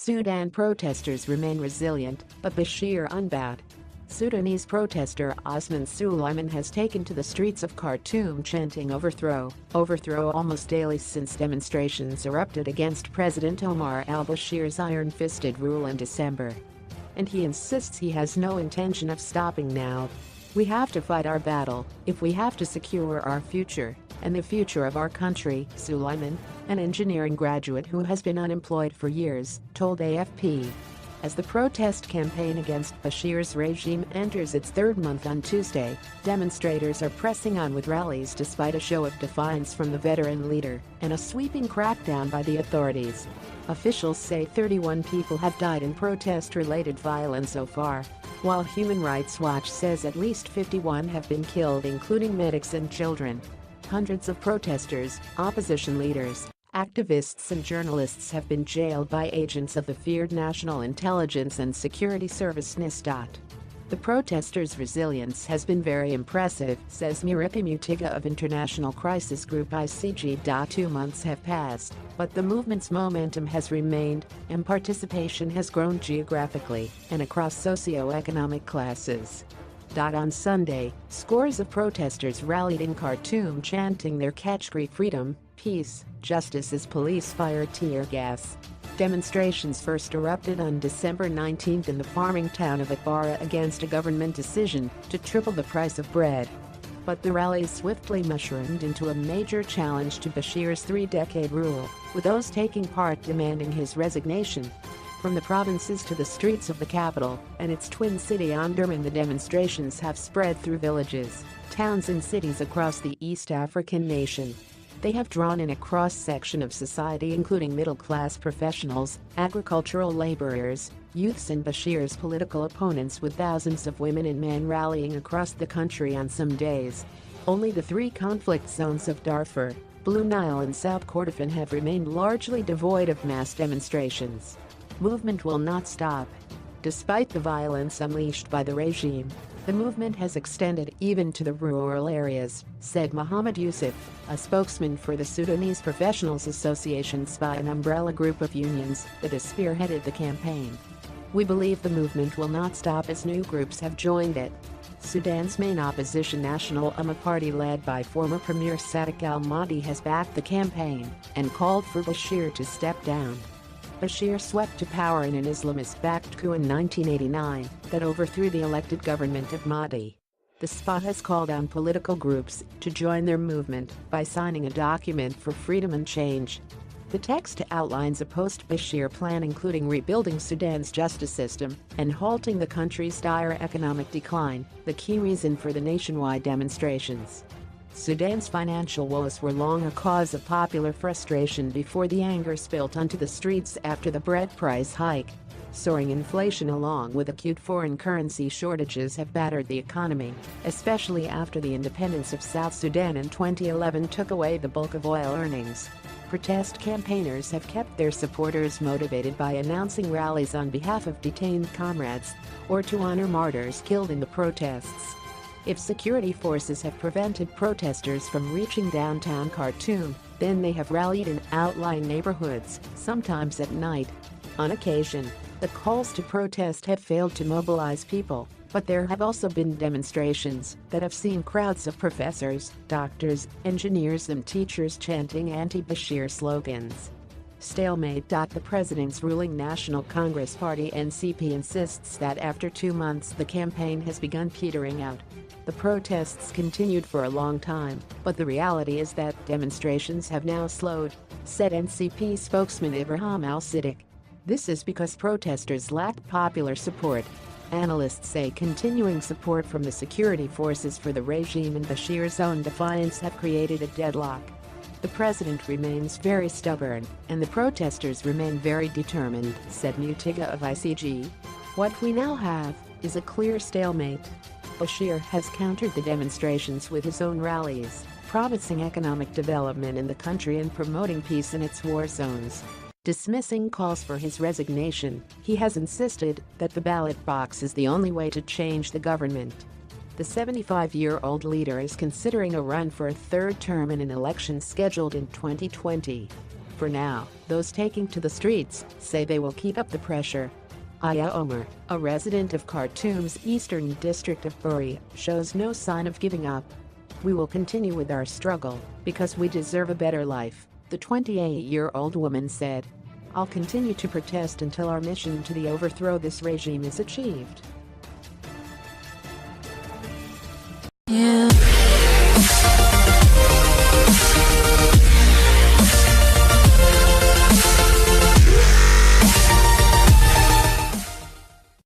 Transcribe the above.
Sudan protesters remain resilient, but Bashir unbowed. Sudanese protester Osman Sulaiman has taken to the streets of Khartoum chanting overthrow, overthrow almost daily since demonstrations erupted against President Omar al-Bashir's iron-fisted rule in December. And he insists he has no intention of stopping now. "We have to fight our battle if we have to secure our future and the future of our country," Sulaiman, an engineering graduate who has been unemployed for years, told AFP. As the protest campaign against Bashir's regime enters its third month on Tuesday, demonstrators are pressing on with rallies despite a show of defiance from the veteran leader and a sweeping crackdown by the authorities. Officials say 31 people have died in protest-related violence so far, while Human Rights Watch says at least 51 have been killed, including medics and children. Hundreds of protesters, opposition leaders, activists and journalists have been jailed by agents of the feared National Intelligence and Security Service NIST. The protesters' resilience has been very impressive, says Miripi Mutiga of international crisis group ICG. 2 months have passed, but the movement's momentum has remained, and participation has grown geographically and across socio-economic classes. On Sunday, scores of protesters rallied in Khartoum chanting their catchphrase "Freedom, Peace, Justice" as police fired tear gas. Demonstrations first erupted on December 19 in the farming town of Atbara against a government decision to triple the price of bread. But the rallies swiftly mushroomed into a major challenge to Bashir's 3-decade rule, with those taking part demanding his resignation. From the provinces to the streets of the capital and its twin city Omdurman, the demonstrations have spread through villages, towns and cities across the East African nation. They have drawn in a cross-section of society including middle-class professionals, agricultural laborers, youths and Bashir's political opponents, with thousands of women and men rallying across the country on some days. Only the 3 conflict zones of Darfur, Blue Nile and South Kordofan have remained largely devoid of mass demonstrations. Movement will not stop. Despite the violence unleashed by the regime, the movement has extended even to the rural areas, said Mohammed Yusuf, a spokesman for the Sudanese Professionals Association SPI, an umbrella group of unions that has spearheaded the campaign. "We believe the movement will not stop as new groups have joined it." Sudan's main opposition, National Umma Party led by former Premier Sadiq al-Mahdi, has backed the campaign and called for Bashir to step down. Bashir swept to power in an Islamist-backed coup in 1989 that overthrew the elected government of Mahdi. The SPA has called on political groups to join their movement by signing a document for freedom and change. The text outlines a post-Bashir plan including rebuilding Sudan's justice system and halting the country's dire economic decline, the key reason for the nationwide demonstrations. Sudan's financial woes were long a cause of popular frustration before the anger spilled onto the streets after the bread price hike. Soaring inflation along with acute foreign currency shortages have battered the economy, especially after the independence of South Sudan in 2011 took away the bulk of oil earnings. Protest campaigners have kept their supporters motivated by announcing rallies on behalf of detained comrades or to honor martyrs killed in the protests. If security forces have prevented protesters from reaching downtown Khartoum, then they have rallied in outlying neighborhoods, sometimes at night. On occasion, the calls to protest have failed to mobilize people, but there have also been demonstrations that have seen crowds of professors, doctors, engineers and teachers chanting anti-Bashir slogans. Stalemate. The president's ruling National Congress Party (NCP) insists that after 2 months the campaign has begun petering out. The protests continued for a long time, but the reality is that demonstrations have now slowed, said NCP spokesman Ibrahim al-Siddiq. This is because protesters lacked popular support. Analysts say continuing support from the security forces for the regime and Bashir's own defiance have created a deadlock. The president remains very stubborn, and the protesters remain very determined, said Mutiga of ICG. "What we now have is a clear stalemate." Bashir has countered the demonstrations with his own rallies, promising economic development in the country and promoting peace in its war zones. Dismissing calls for his resignation, he has insisted that the ballot box is the only way to change the government. The 75-year-old leader is considering a run for a third term in an election scheduled in 2020. For now, those taking to the streets say they will keep up the pressure. Aya Omar, a resident of Khartoum's eastern district of Buri, shows no sign of giving up. "We will continue with our struggle because we deserve a better life," the 28-year-old woman said. "I'll continue to protest until our mission to overthrow this regime is achieved."